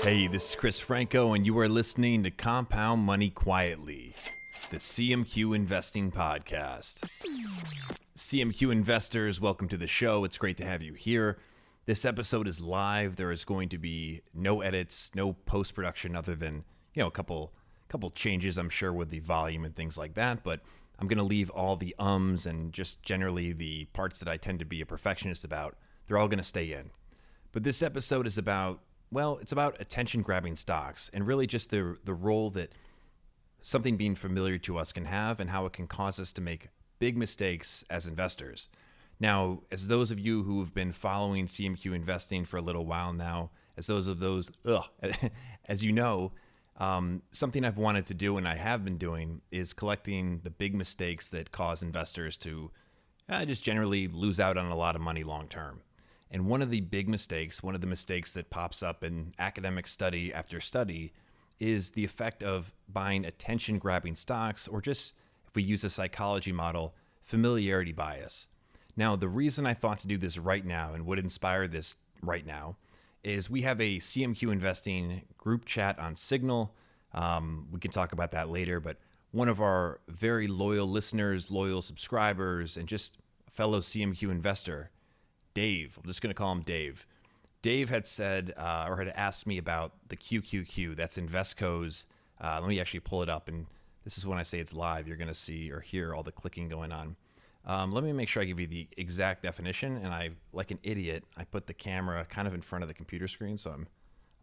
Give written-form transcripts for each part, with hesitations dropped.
Hey, this is Chris Franco, and you are listening to Compound Money Quietly, the CMQ Investing Podcast. CMQ investors, welcome to the show. It's great to have you here. This episode is live. There is going to be no edits, no post-production other than, a couple changes, I'm sure, with the volume and things like that. But I'm going to leave all the ums and just generally the parts that I tend to be a perfectionist about. They're all going to stay in. But this episode is about, it's about attention-grabbing stocks and really just the role that something being familiar to us can have and how it can cause us to make big mistakes as investors. Now, as those of you who have been following CMQ investing for a little while now, as you know, something I've wanted to do and I have been doing is collecting the big mistakes that cause investors to just generally lose out on a lot of money long term. And one of the mistakes that pops up in academic study after study is the effect of buying attention-grabbing stocks, or just, if we use a psychology model, familiarity bias. Now, the reason I thought to do this right now and would inspire this right now is we have a CMQ Investing group chat on Signal. We can talk about that later, but one of our very loyal listeners, loyal subscribers, and just a fellow CMQ investor, Dave, I'm just going to call him Dave. Dave had said or had asked me about the QQQ. That's Invesco's. Let me actually pull it up. And this is when I say it's live. You're going to see or hear all the clicking going on. Let me make sure I give you the exact definition. And I, like an idiot, I put the camera kind of in front of the computer screen. So I'm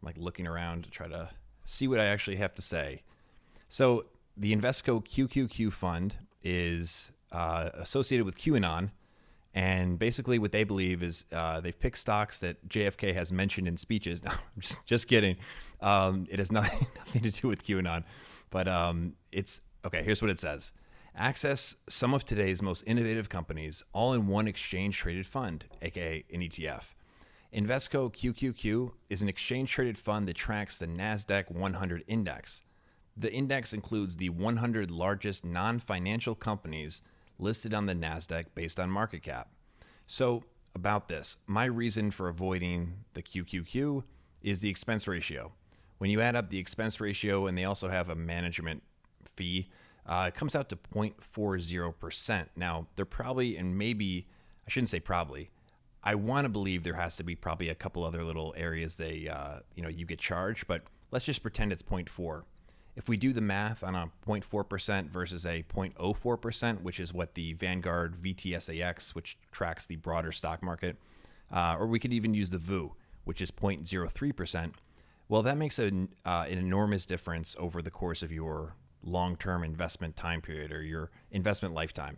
like looking around to try to see what I actually have to say. So the Invesco QQQ fund is associated with QAnon. And basically what they believe is they've picked stocks that JFK has mentioned in speeches. No, I'm just kidding. It has nothing to do with QAnon. But it's, okay, here's what it says. Access some of today's most innovative companies all in one exchange-traded fund, aka an ETF. Invesco QQQ is an exchange-traded fund that tracks the NASDAQ 100 index. The index includes the 100 largest non-financial companies listed on the NASDAQ based on market cap. So about this, my reason for avoiding the QQQ is the expense ratio. When you add up the expense ratio and they also have a management fee, it comes out to 0.40%. Now, they're probably, and maybe, I shouldn't say probably, I want to believe there has to be probably a couple other little areas you get charged, but let's just pretend it's 0.4. If we do the math on a 0.4% versus a 0.04%, which is what the Vanguard VTSAX, which tracks the broader stock market, or we could even use the VU, which is 0.03%, well, that makes an enormous difference over the course of your long-term investment time period or your investment lifetime.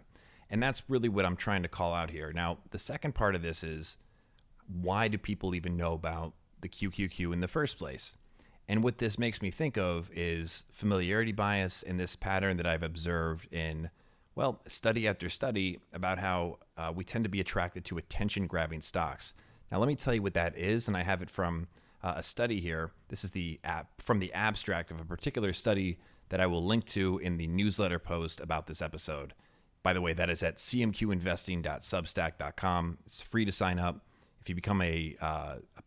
And that's really what I'm trying to call out here. Now, the second part of this is, why do people even know about the QQQ in the first place? And what this makes me think of is familiarity bias and this pattern that I've observed in, study after study about how we tend to be attracted to attention-grabbing stocks. Now, let me tell you what that is, and I have it from a study here. This is from the abstract of a particular study that I will link to in the newsletter post about this episode. By the way, that is at cmqinvesting.substack.com. It's free to sign up. If you become a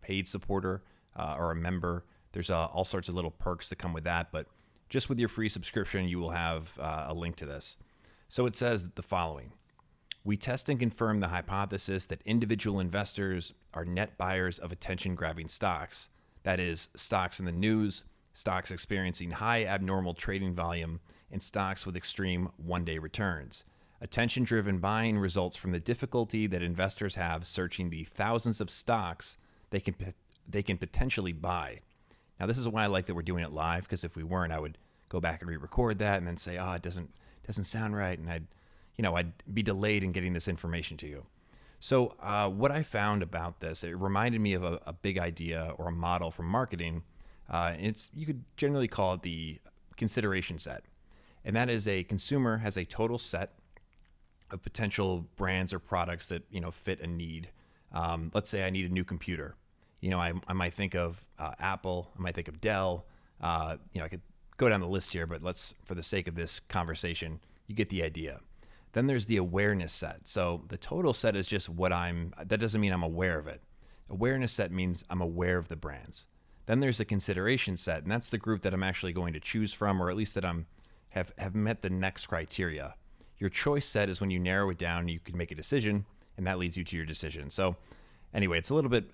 paid supporter or a member, there's all sorts of little perks that come with that, but just with your free subscription, you will have a link to this. So it says the following. We test and confirm the hypothesis that individual investors are net buyers of attention-grabbing stocks. That is, stocks in the news, stocks experiencing high abnormal trading volume, and stocks with extreme one-day returns. Attention-driven buying results from the difficulty that investors have searching the thousands of stocks they can potentially buy. Now, this is why I like that we're doing it live, because if we weren't, I would go back and re-record that and then say, it doesn't sound right, and I'd be delayed in getting this information to you. So what I found about this, it reminded me of a big idea or a model from marketing. You could generally call it the consideration set. And that is, a consumer has a total set of potential brands or products that, fit a need. Let's say I need a new computer. I might think of Apple, I might think of Dell. I could go down the list here, but for the sake of this conversation, you get the idea. Then there's the awareness set. So the total set is just that doesn't mean I'm aware of it. Awareness set means I'm aware of the brands. Then there's a consideration set, and that's the group that I'm actually going to choose from, or at least that have met the next criteria. Your choice set is when you narrow it down, you can make a decision, and that leads you to your decision. So anyway, it's a little bit,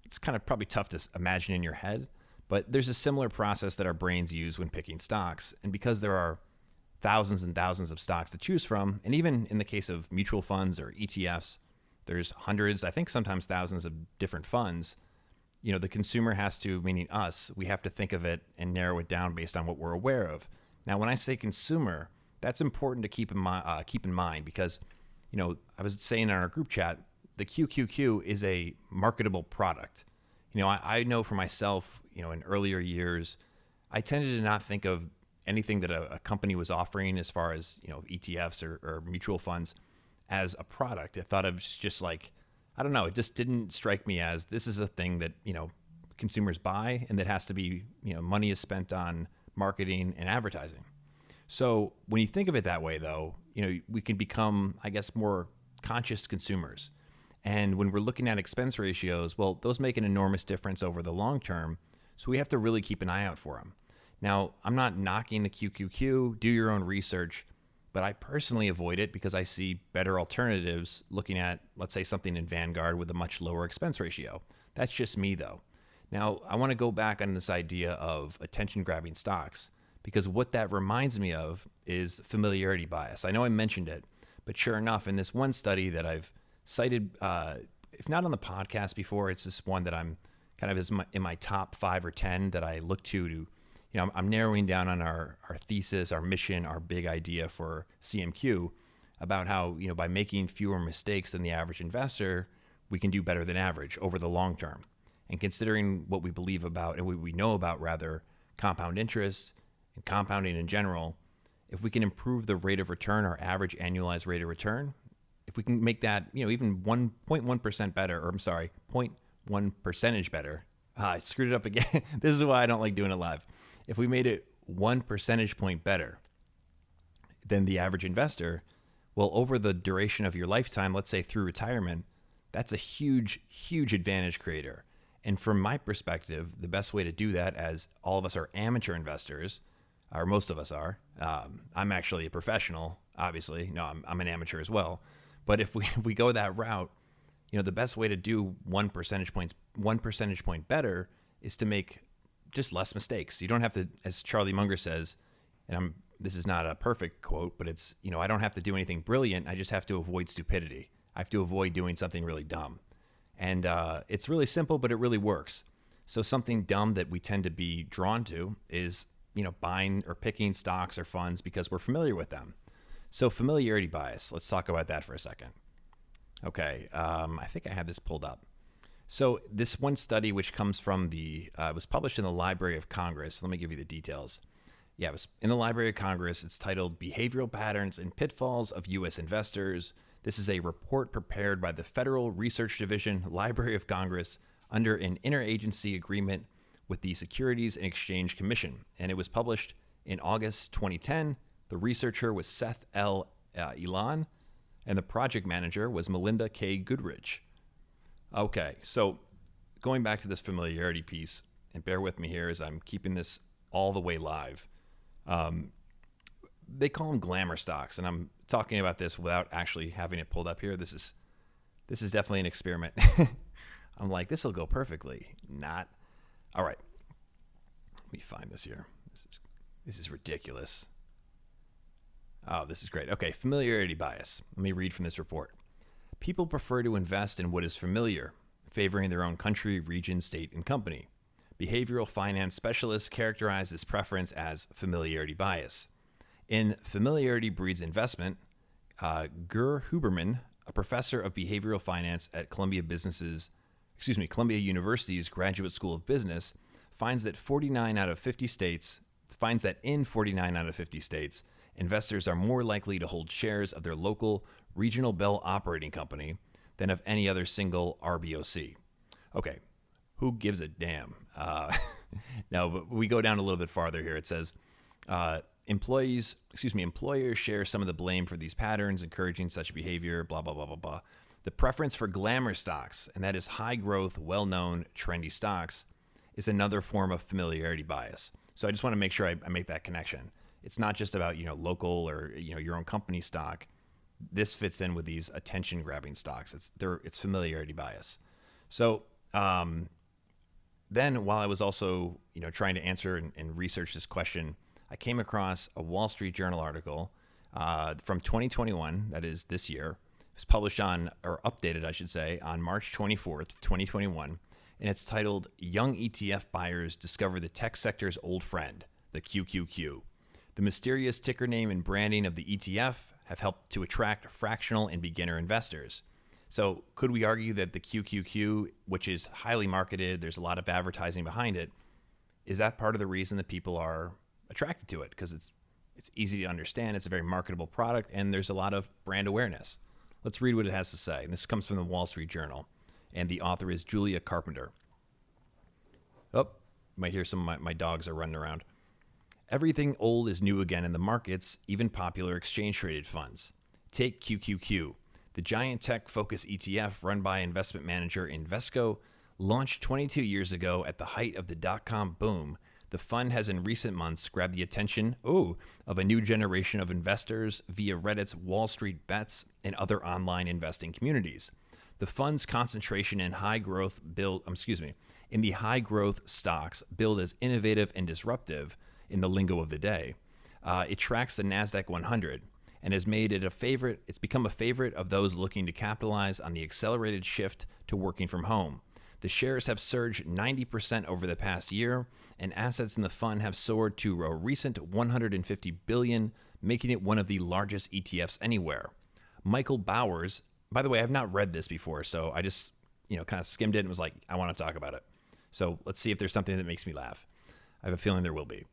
it's kind of probably tough to imagine in your head, but there's a similar process that our brains use when picking stocks. And because there are thousands and thousands of stocks to choose from, and even in the case of mutual funds or ETFs, there's hundreds, I think sometimes thousands of different funds. The consumer has to, meaning us, we have to think of it and narrow it down based on what we're aware of. Now, when I say consumer, that's important to keep in mind because, I was saying in our group chat, the QQQ is a marketable product. I know for myself, in earlier years, I tended to not think of anything that a company was offering as far as, ETFs or mutual funds as a product. I thought it was just like, I don't know, it just didn't strike me as this is a thing that, consumers buy and that has to be, money is spent on marketing and advertising. So when you think of it that way, though, we can become, I guess, more conscious consumers. And when we're looking at expense ratios, well, those make an enormous difference over the long term. So we have to really keep an eye out for them. Now, I'm not knocking the QQQ, do your own research, but I personally avoid it because I see better alternatives looking at, let's say, something in Vanguard with a much lower expense ratio. That's just me, though. Now, I want to go back on this idea of attention-grabbing stocks because what that reminds me of is familiarity bias. I know I mentioned it, but sure enough, in this one study that I've cited, if not on the podcast before, it's just one that I'm kind of in my top 5 or 10 that I look to I'm narrowing down on our thesis, our mission, our big idea for CMQ about how, by making fewer mistakes than the average investor, we can do better than average over the long term. And considering what we believe about and what we know about, rather, compound interest and compounding in general, if we can improve the rate of return, our average annualized rate of return, if we can make that, even 1.1% better, or I'm sorry, 0.1 percentage better. I screwed it up again. This is why I don't like doing it live. If we made it 1 percentage point better than the average investor, well, over the duration of your lifetime, let's say through retirement, that's a huge, huge advantage creator. And from my perspective, the best way to do that, as all of us are amateur investors, or most of us are, I'm actually a professional, obviously. No, I'm an amateur as well. But if we go that route, the best way to do 1 percentage point better is to make just less mistakes. You don't have to, as Charlie Munger says, and this is not a perfect quote, but it's, I don't have to do anything brilliant. I just have to avoid stupidity. I have to avoid doing something really dumb. And it's really simple, but it really works. So something dumb that we tend to be drawn to is, buying or picking stocks or funds because we're familiar with them. So familiarity bias, let's talk about that for a second. Okay, I think I had this pulled up. So this one study, which comes from it was published in the Library of Congress. Let me give you the details. Yeah, it was in the Library of Congress. It's titled Behavioral Patterns and Pitfalls of U.S. Investors. This is a report prepared by the Federal Research Division, Library of Congress, under an interagency agreement with the Securities and Exchange Commission. And it was published in August 2010. The researcher was Seth L. Elan, and the project manager was Melinda K. Goodrich. Okay, so going back to this familiarity piece, and bear with me here as I'm keeping this all the way live. They call them glamour stocks, and I'm talking about this without actually having it pulled up here. This is definitely an experiment. I'm like, this will go perfectly. Not. All right. Let me find this here. This is ridiculous. Oh, this is great. Okay, familiarity bias. Let me read from this report. People prefer to invest in what is familiar, favoring their own country, region, state, and company. Behavioral finance specialists characterize this preference as familiarity bias. In Familiarity Breeds Investment, Gur Huberman, a professor of behavioral finance at Columbia University's Graduate School of Business, finds that in 49 out of 50 states, investors are more likely to hold shares of their local regional Bell operating company than of any other single RBOC. Okay, who gives a damn? No, but we go down a little bit farther here. It says, employers share some of the blame for these patterns, encouraging such behavior, blah, blah, blah, blah, blah. The preference for glamour stocks, and that is high growth, well-known, trendy stocks, is another form of familiarity bias. So I just want to make sure I make that connection. It's not just about, local or, your own company stock. This fits in with these attention grabbing stocks. It's familiarity bias. So then while I was also, trying to answer and research this question, I came across a Wall Street Journal article from 2021, that is this year. It was published or updated, I should say, on March 24th, 2021. And it's titled, Young ETF Buyers Discover the Tech Sector's Old Friend, the QQQ. The mysterious ticker name and branding of the ETF have helped to attract fractional and beginner investors. So could we argue that the QQQ, which is highly marketed, there's a lot of advertising behind it, is that part of the reason that people are attracted to it? Because it's easy to understand, it's a very marketable product, and there's a lot of brand awareness. Let's read what it has to say. And this comes from the Wall Street Journal, and the author is Julia Carpenter. Oh, you might hear some of my dogs are running around. Everything old is new again in the markets, even popular exchange-traded funds. Take QQQ. The giant tech-focused ETF run by investment manager Invesco, launched 22 years ago at the height of the dot-com boom. The fund has in recent months grabbed the attention of a new generation of investors via Reddit's Wall Street Bets and other online investing communities. The fund's concentration in in the high growth stocks billed as innovative and disruptive in the lingo of the day. It tracks the NASDAQ 100 and has made it it's become a favorite of those looking to capitalize on the accelerated shift to working from home. The shares have surged 90% over the past year, and assets in the fund have soared to a recent $150 billion, making it one of the largest ETFs anywhere. Michael Bowers, by the way, I have not read this before, so I just kind of skimmed it and was like, I want to talk about it. So let's see if there's something that makes me laugh. I have a feeling there will be.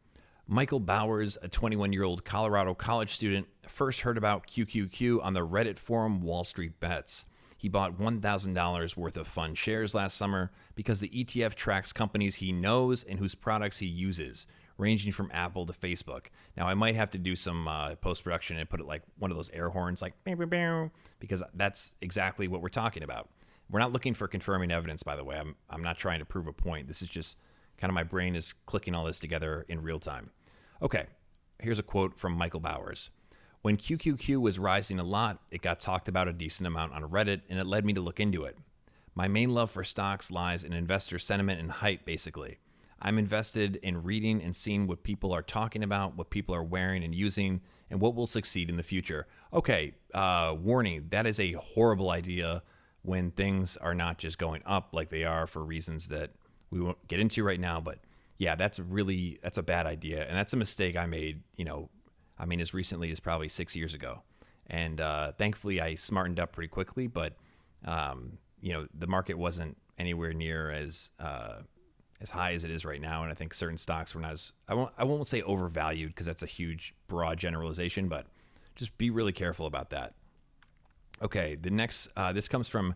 Michael Bowers, a 21-year-old Colorado college student, first heard about QQQ on the Reddit forum Wall Street Bets. He bought $1,000 worth of fund shares last summer because the ETF tracks companies he knows and whose products he uses, ranging from Apple to Facebook. Now, I might have to do some post-production and put it like one of those air horns, like, because that's exactly what we're talking about. We're not looking for confirming evidence, by the way. I'm not trying to prove a point. This is just kind of my brain is clicking all this together in real time. Okay, here's a quote from Michael Bowers. When QQQ was rising a lot, it got talked about a decent amount on Reddit, and it led me to look into it. My main love for stocks lies in investor sentiment and hype, basically. I'm invested in reading and seeing what people are talking about, what people are wearing and using, and what will succeed in the future. Okay, warning, that is a horrible idea when things are not just going up like they are for reasons that we won't get into right now, but yeah, that's a bad idea. And that's a mistake I made, as recently as probably 6 years ago. And thankfully I smartened up pretty quickly, but the market wasn't anywhere near as high as it is right now. And I think certain stocks were not as, I won't say overvalued because that's a huge broad generalization, but just be really careful about that. Okay. The next, this comes from,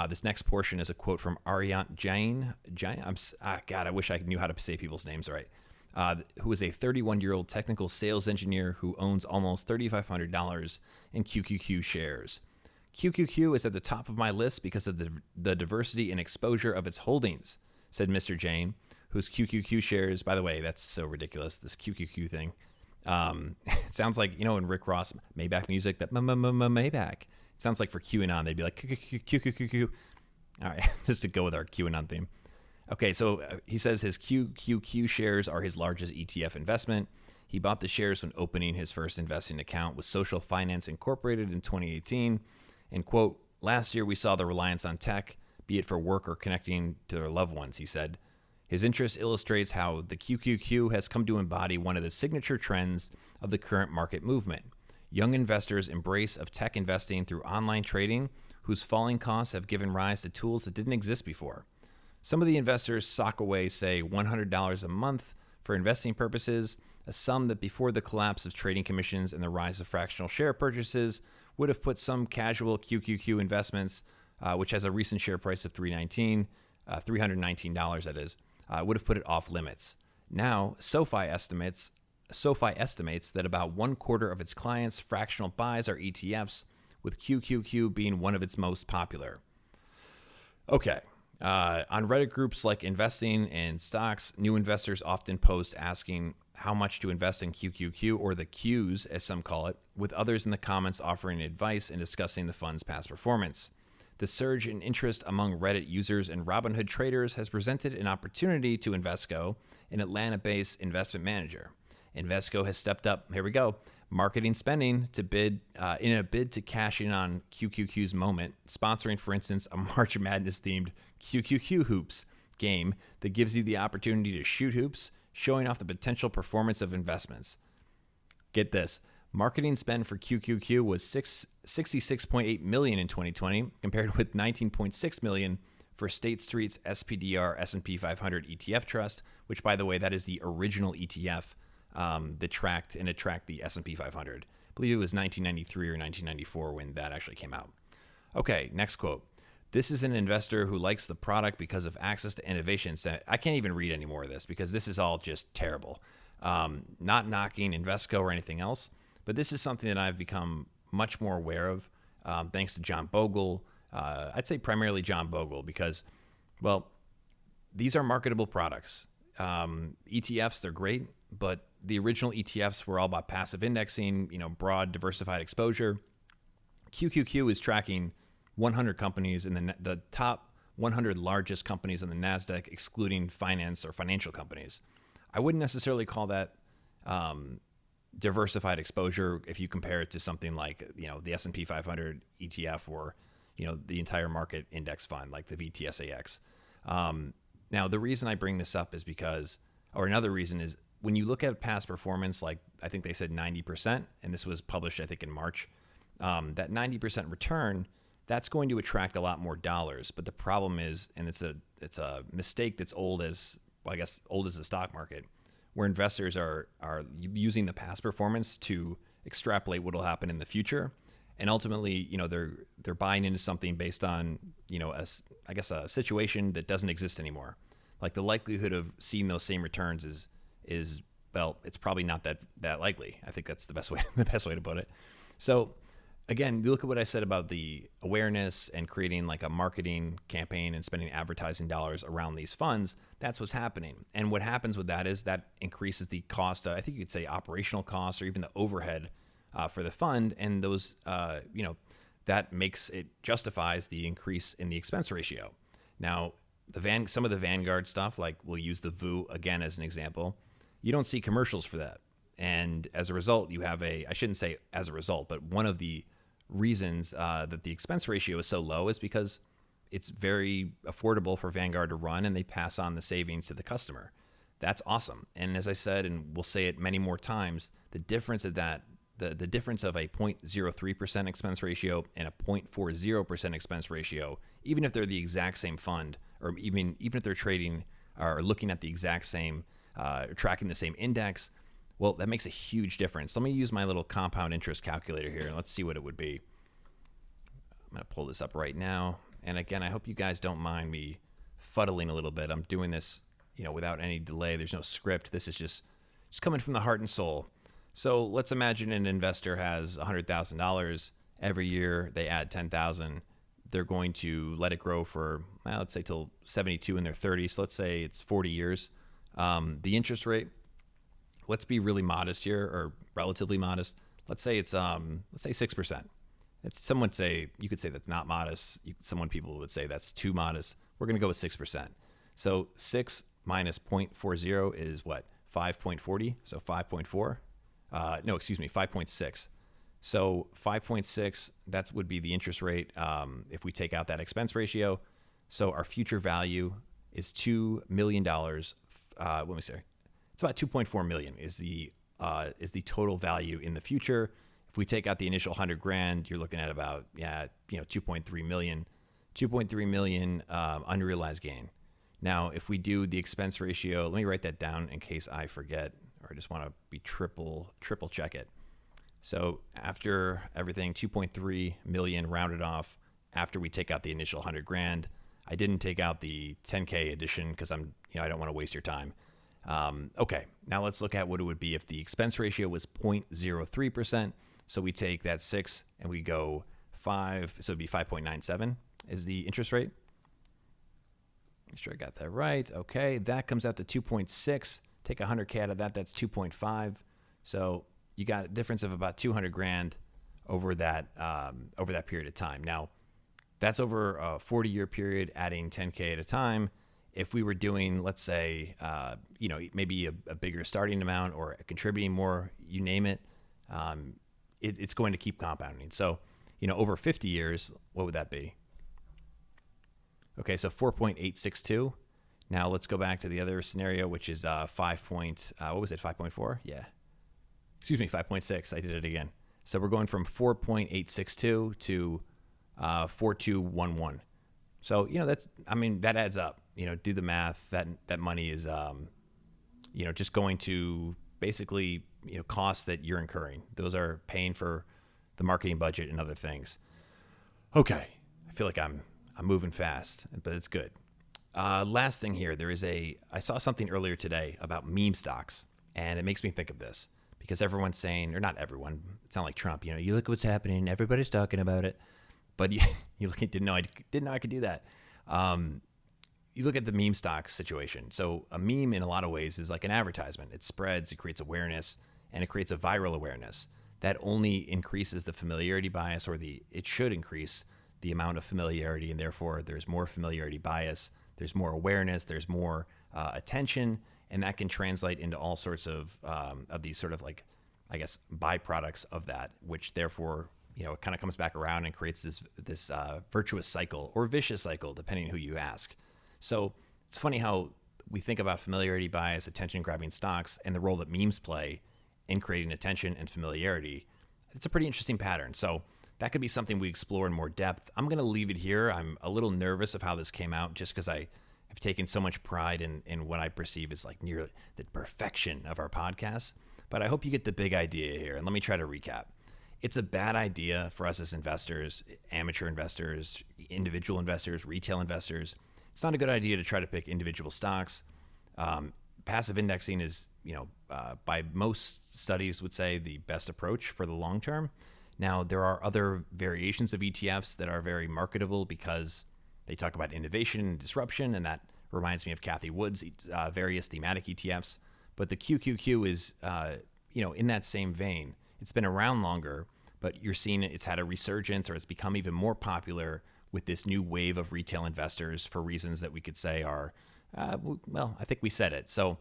this next portion is a quote from Aryant Jain. God, I wish I knew how to say people's names right. Who is a 31-year-old technical sales engineer who owns almost $3,500 in QQQ shares. QQQ is at the top of my list because of the diversity and exposure of its holdings, said Mr. Jain, whose QQQ shares, by the way, that's so ridiculous, this QQQ thing. It sounds like, in Rick Ross Maybach music, that Maybach. It sounds like for QAnon, they'd be like, QQQ. All right, just to go with our QAnon theme. Okay, so he says his QQQ shares are his largest ETF investment. He bought the shares when opening his first investing account with Social Finance Incorporated in 2018. And, quote, last year we saw the reliance on tech, be it for work or connecting to their loved ones, he said. His interest illustrates how the QQQ has come to embody one of the signature trends of the current market movement. Young investors' embrace of tech investing through online trading, whose falling costs have given rise to tools that didn't exist before. Some of the investors sock away, say, $100 a month for investing purposes, a sum that before the collapse of trading commissions and the rise of fractional share purchases would have put some casual QQQ investments, which has a recent share price of $319, that is, would have put it off limits. Now, SoFi estimates that about 1/4 of its clients' fractional buys are ETFs, with QQQ being one of its most popular. Okay. On Reddit groups like Investing in Stocks, new investors often post asking how much to invest in QQQ, or the Qs as some call it, with others in the comments offering advice and discussing the fund's past performance. The surge in interest among Reddit users and Robinhood traders has presented an opportunity to Invesco, an Atlanta-based investment manager. Invesco has stepped up, here we go, marketing spending to bid in a bid to cash in on QQQ's moment, sponsoring, for instance, a March Madness-themed QQQ Hoops game that gives you the opportunity to shoot hoops, showing off the potential performance of investments. Get this. Marketing spend for QQQ was $66.8 million in 2020, compared with $19.6 million for State Street's SPDR S&P 500 ETF Trust, which, by the way, that is the original ETF that tracked the S&P 500. I believe it was 1993 or 1994 when that actually came out. Okay, next quote. This is an investor who likes the product because of access to innovation. So I can't even read any more of this because this is all just terrible. Not knocking Invesco or anything else, but this is something that I've become much more aware of thanks to John Bogle. I'd say primarily John Bogle because, well, these are marketable products. ETFs, they're great, but the original ETFs were all about passive indexing, broad diversified exposure. QQQ is tracking 100 companies in the top 100 largest companies on the NASDAQ, excluding finance or financial companies. I wouldn't necessarily call that diversified exposure if you compare it to something like, the S&P 500 ETF or, the entire market index fund like the VTSAX. Now, the reason I bring this up is because, or another reason is when you look at past performance, like I think they said 90%, and this was published, I think, in March, that 90% return, that's going to attract a lot more dollars. But the problem is, and it's a mistake that's old as the stock market, where investors are using the past performance to extrapolate what will happen in the future, and ultimately, they're buying into something based on a situation that doesn't exist anymore. Like the likelihood of seeing those same returns is well, it's probably not that likely. I think that's the best way to put it. So again, you look at what I said about the awareness and creating like a marketing campaign and spending advertising dollars around these funds. That's what's happening. And what happens with that is that increases the cost, I think you could say operational costs or even the overhead for the fund. And those, that makes it justifies the increase in the expense ratio. Now, some of the Vanguard stuff, like we'll use the VOO again as an example, you don't see commercials for that. And as a result, you have I shouldn't say as a result, but one of the reasons that the expense ratio is so low is because it's very affordable for Vanguard to run and they pass on the savings to the customer. That's awesome. And as I said, and we'll say it many more times, the difference of that, the difference of a 0.03% expense ratio and a 0.40% expense ratio, even if they're the exact same fund, or even if they're trading or looking at the exact same, tracking the same index, well, that makes a huge difference. Let me use my little compound interest calculator here, and let's see what it would be. I'm going to pull this up right now. And again, I hope you guys don't mind me fuddling a little bit. I'm doing this, without any delay. There's no script. This is just coming from the heart and soul. So let's imagine an investor has $100,000 every year. They add $10,000. They're going to let it grow for, let's say till 72 in their 30s. So let's say it's 40 years. The interest rate, let's be really modest here, or relatively modest. Let's say it's 6%. You could say that's not modest. People would say that's too modest. We're going to go with 6%. So 6 minus 0.40 is what? 5.40. So 5.4. 5.6. So 5.6. That would be the interest rate if we take out that expense ratio. So our future value is $2 million. Let me say. It's about 2.4 million is the total value in the future. If we take out the initial $100,000, you're looking at about 2.3 million, unrealized gain. Now, if we do the expense ratio, let me write that down in case I forget, or I just want to be triple check it. So after everything, 2.3 million rounded off. After we take out the initial $100,000, I didn't take out the 10K edition because I don't want to waste your time. Okay, now let's look at what it would be if the expense ratio was 0.03%. So we take that 6 and we go so it'd be 5.97 is the interest rate. Make sure I got that right. Okay, that comes out to 2.6. Take 100K out of that, that's 2.5. So you got a difference of about 200 grand over that period of time. Now, that's over a 40-year period, adding 10K at a time. If we were doing, let's say, maybe a bigger starting amount or contributing more, you name it, it's going to keep compounding. So, over 50 years, what would that be? Okay, so 4.862. Now let's go back to the other scenario, which is 5.4? Yeah. Excuse me, 5.6. I did it again. So we're going from 4.862 to 4.211. So, that adds up. Do the math. That money is, just going to basically, costs that you're incurring. Those are paying for the marketing budget and other things. Okay. I feel like I'm moving fast, but it's good. Last thing here, I saw something earlier today about meme stocks, and it makes me think of this because everyone's saying, or not everyone, it's not like Trump, you look at what's happening, everybody's talking about it, but you didn't know I could do that. You look at the meme stock situation. So a meme in a lot of ways is like an advertisement. It spreads, it creates awareness, and it creates a viral awareness that only increases the familiarity bias, or it should increase the amount of familiarity, and therefore there's more familiarity bias, there's more awareness, there's more attention, and that can translate into all sorts of these sort of like, I guess, byproducts of that, which therefore, it kind of comes back around and creates this virtuous cycle or vicious cycle, depending on who you ask. So it's funny how we think about familiarity bias, attention-grabbing stocks, and the role that memes play in creating attention and familiarity. It's a pretty interesting pattern. So that could be something we explore in more depth. I'm going to leave it here. I'm a little nervous of how this came out just because I have taken so much pride in what I perceive as like near the perfection of our podcast. But I hope you get the big idea here. And let me try to recap. It's a bad idea for us as investors, amateur investors, individual investors, retail investors. It's not a good idea to try to pick individual stocks. Passive indexing is, by most studies would say the best approach for the long term. Now, there are other variations of ETFs that are very marketable because they talk about innovation and disruption, and that reminds me of Cathie Wood's various thematic ETFs. But the QQQ is, in that same vein. It's been around longer, but you're seeing it's had a resurgence, or it's become even more popular with this new wave of retail investors for reasons that we could say are, I think we said it. So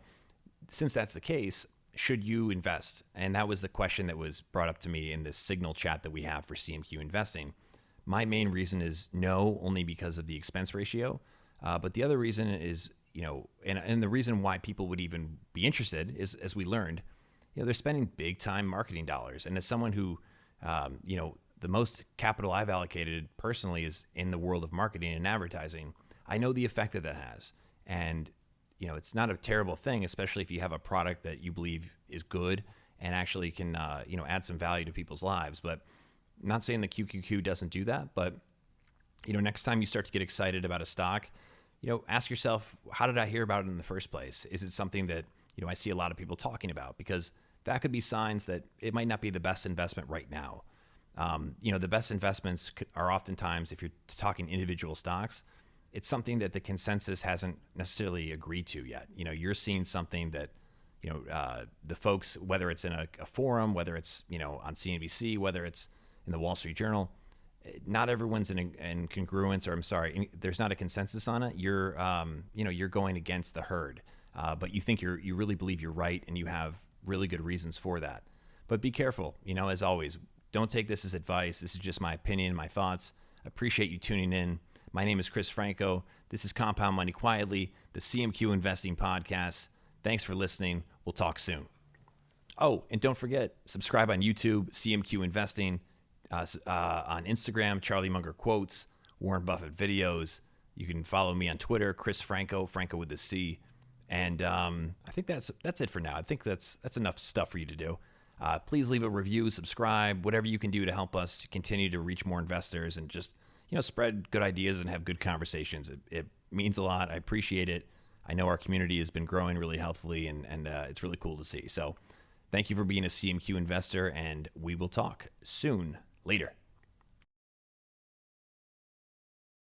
since that's the case, should you invest? And that was the question that was brought up to me in this Signal chat that we have for CMQ investing. My main reason is no, only because of the expense ratio. But the other reason is, and the reason why people would even be interested is, as we learned, they're spending big time marketing dollars. And as someone who, the most capital I've allocated personally is in the world of marketing and advertising, I know the effect that has. And it's not a terrible thing, especially if you have a product that you believe is good and actually can, add some value to people's lives. But I'm not saying the QQQ doesn't do that, but, next time you start to get excited about a stock, ask yourself, how did I hear about it in the first place? Is it something that, I see a lot of people talking about? Because that could be signs that it might not be the best investment right now. The best investments are oftentimes, if you're talking individual stocks, it's something that the consensus hasn't necessarily agreed to yet. You're seeing something that, the folks, whether it's in a forum, whether it's, on CNBC, whether it's in the Wall Street Journal, not everyone's in congruence, or there's not a consensus on it. You're, you're going against the herd, but you think you really believe you're right, and you have really good reasons for that. But be careful, as always, don't take this as advice. This is just my opinion, my thoughts. I appreciate you tuning in. My name is Chris Franco. This is Compound Money Quietly, the CMQ Investing Podcast. Thanks for listening. We'll talk soon. Oh, and don't forget, subscribe on YouTube, CMQ Investing, on Instagram, Charlie Munger Quotes, Warren Buffett Videos. You can follow me on Twitter, Chris Franco, Franco with a C. And I think that's it for now. I think that's enough stuff for you to do. Please leave a review, subscribe, whatever you can do to help us continue to reach more investors and just, spread good ideas and have good conversations. It means a lot. I appreciate it. I know our community has been growing really healthily, and it's really cool to see. So thank you for being a CMQ investor, and we will talk soon. Later.